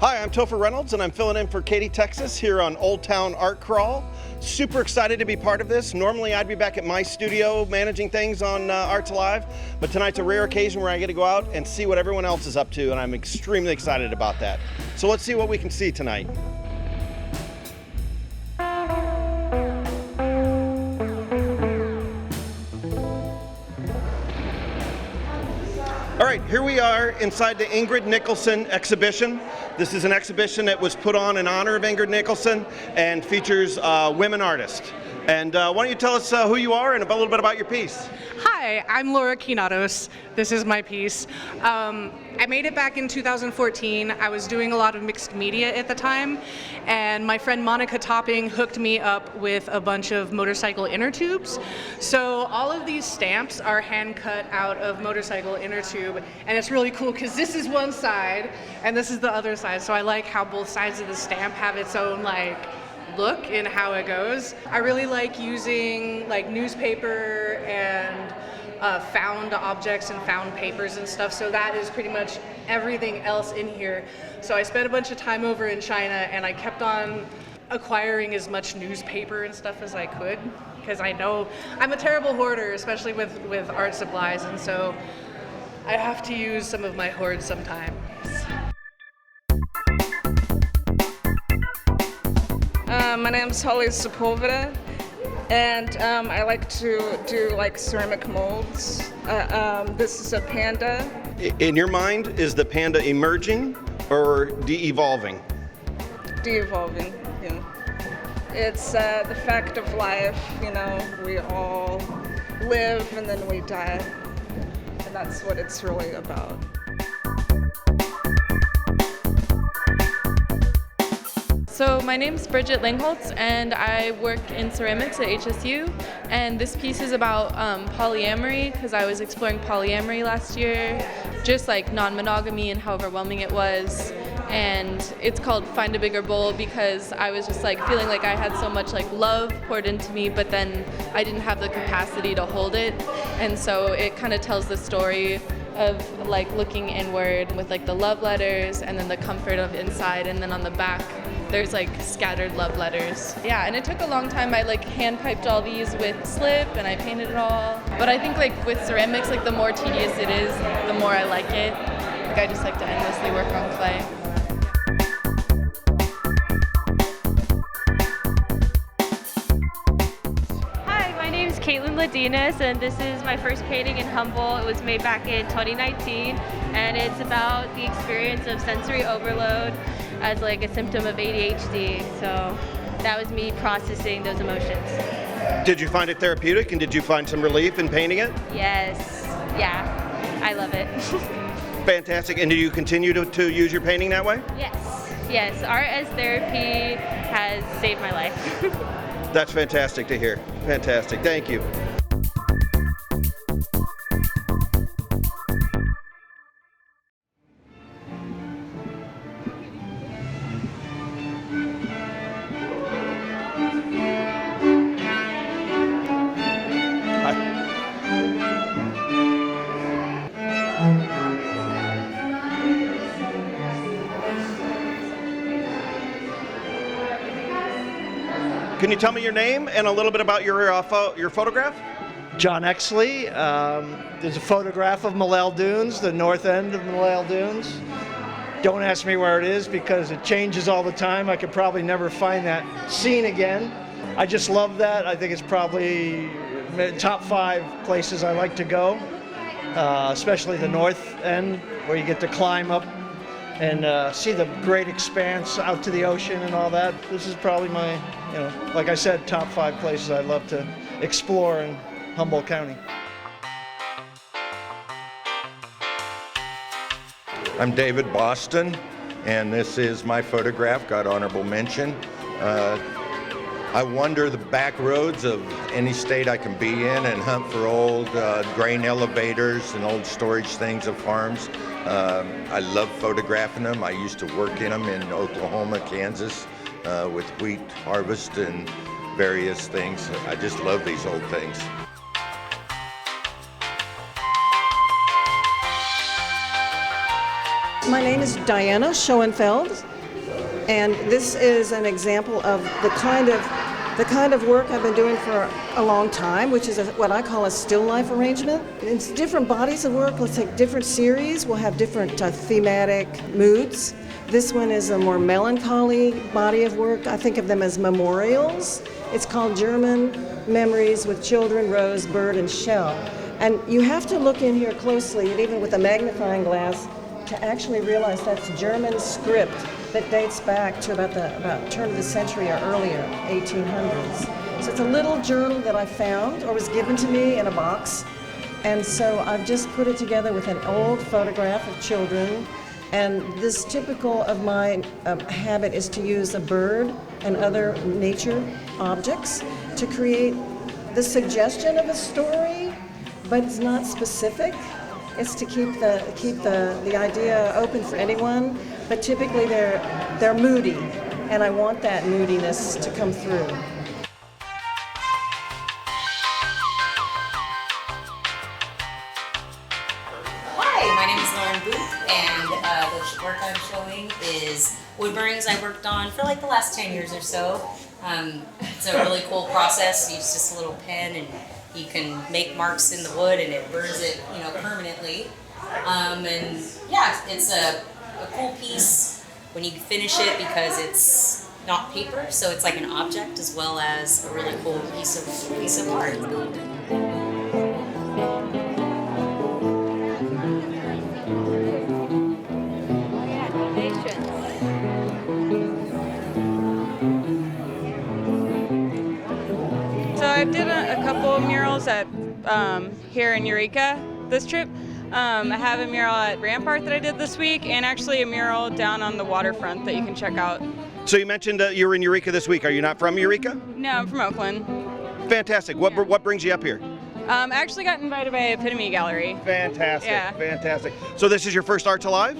Hi, I'm Topher Reynolds, and I'm filling in for Katy, Texas, here on Old Town Art Crawl. Super excited to be part of this. Normally, I'd be back at my studio managing things on Arts Alive, but tonight's a rare occasion where I get to go out and see what everyone else is up to, and I'm extremely excited about that. So let's see what we can see tonight. All right, here we are inside the Ingrid Nickelsen exhibition. This is an exhibition that was put on in honor of Ingrid Nickelsen and features women artists. And why don't you tell us who you are and a little bit about your piece? Hi, I'm Laura Quinatos. This is my piece. I made it back in 2014. I was doing a lot of mixed media at the time, and my friend Monica Topping hooked me up with a bunch of motorcycle inner tubes. So all of these stamps are hand cut out of motorcycle inner tube, and it's really cool because this is one side and this is the other side. So I like how both sides of the stamp have its own look in how it goes. I really like using newspaper and found objects and found papers and stuff, so that is pretty much everything else in here. So I spent a bunch of time over in China, and I kept on acquiring as much newspaper and stuff as I could, because I know I'm a terrible hoarder, especially with art supplies, and so I have to use some of my hoard sometimes. My name's Holly Sepulveda, and I like to do ceramic molds. This is a panda. In your mind, is the panda emerging or de-evolving? De-evolving, yeah. It's the fact of life, we all live and then we die, and that's what it's really about. So my name's Bridget Langholtz, and I work in ceramics at HSU, and this piece is about polyamory, because I was exploring polyamory last year, just non-monogamy and how overwhelming it was. And it's called Find a Bigger Bowl because I was just feeling like I had so much love poured into me, but then I didn't have the capacity to hold it. And so it kind of tells the story of looking inward with the love letters and then the comfort of inside, and then on the back there's scattered love letters. Yeah, and it took a long time. I hand piped all these with slip and I painted it all. But I think with ceramics, the more tedious it is, the more I like it. I just like to endlessly work on clay. Caitlin Ladinas, and this is my first painting in Humboldt. It was made back in 2019, and it's about the experience of sensory overload as a symptom of ADHD. So that was me processing those emotions. Did you find it therapeutic, and did you find some relief in painting it? Yes, yeah, I love it. Fantastic. And do you continue to use your painting that way? Yes, art as therapy has saved my life. That's fantastic to hear. Fantastic. Thank you. Can you tell me your name and a little bit about your photograph? John Exley. There's a photograph of Malel Dunes, the north end of Malel Dunes. Don't ask me where it is because it changes all the time. I could probably never find that scene again. I just love that. I think it's probably top 5 places I like to go, especially the north end where you get to climb up and see the great expanse out to the ocean and all that. This is probably my, like I said, top 5 places I love to explore in Humboldt County. I'm David Boston, and this is my photograph, got honorable mention. I wander the back roads of any state I can be in and hunt for old grain elevators and old storage things of farms. I love photographing them. I used to work in them in Oklahoma, Kansas, with wheat harvest and various things. I just love these old things. My name is Diana Schoenfeld, and this is an example of the kind of work I've been doing for a long time, which is what I call a still life arrangement. It's different bodies of work. Let's take different series. We'll have different thematic moods. This one is a more melancholy body of work. I think of them as memorials. It's called German Memories with Children, Rose, Bird, and Shell. And you have to look in here closely, and even with a magnifying glass, to actually realize that's German script that dates back to about turn of the century or earlier, 1800s. So it's a little journal that I found or was given to me in a box. And so I've just put it together with an old photograph of children. And this typical of my habit is to use a bird and other nature objects to create the suggestion of a story, but it's not specific. It's to keep the idea open for anyone, but typically they're moody, and I want that moodiness to come through. Hi, my name is Lauren Booth, and the work I'm showing is wood burnings I worked on for like the last 10 years or so. It's a really cool process. You use just a little pen and you can make marks in the wood and it burns it, permanently. And yeah, it's a cool piece when you finish it because it's not paper, so it's like an object as well as a really cool piece of art. So I did a couple of murals at here in Eureka this trip. I have a mural at Rampart that I did this week, and actually a mural down on the waterfront that you can check out. So you mentioned you were in Eureka this week. Are you not from Eureka? No, I'm from Oakland. Fantastic. What brings you up here? I actually got invited by Epitome Gallery. Fantastic. Yeah. Fantastic. So this is your first Arts Alive?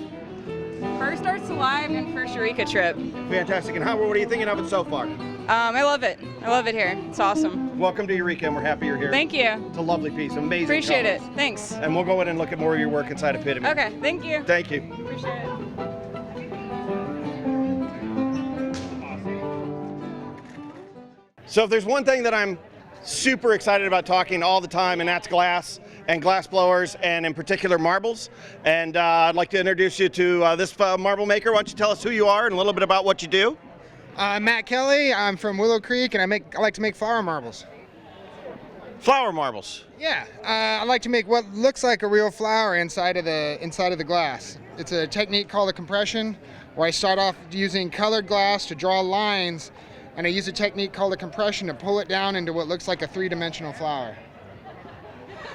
First Arts Alive and first Eureka trip. Fantastic. And what are you thinking of it so far? I love it. I love it here. It's awesome. Welcome to Eureka, and we're happy you're here. Thank you. It's a lovely piece. Amazing. Appreciate colors. it. Thanks. And we'll go in and look at more of your work inside Epitome. Okay. Thank you. Thank you. Appreciate it. So if there's one thing that I'm super excited about talking all the time, and that's glass and glass blowers, and in particular marbles. And I'd like to introduce you to this marble maker. Why don't you tell us who you are and a little bit about what you do? Matt Kelly. I'm from Willow Creek, and I like to make flower marbles. Flower marbles. Yeah, I like to make what looks like a real flower inside of the glass. It's a technique called a compression, where I start off using colored glass to draw lines, and I use a technique called a compression to pull it down into what looks like a three-dimensional flower.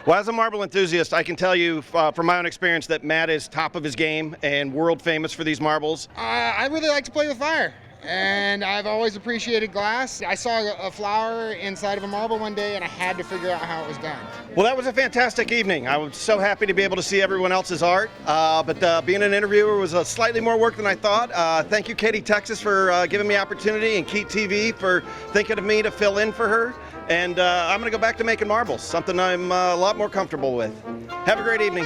Well, as a marble enthusiast, I can tell you from my own experience that Matt is top of his game and world famous for these marbles. I really like to play with fire, and I've always appreciated glass. I saw a flower inside of a marble one day, and I had to figure out how it was done. Well, that was a fantastic evening. I was so happy to be able to see everyone else's art, but being an interviewer was slightly more work than I thought. Thank you, Katy, Texas, for giving me opportunity, and Keat TV for thinking of me to fill in for her. And I'm going to go back to making marbles, something I'm a lot more comfortable with. Have a great evening.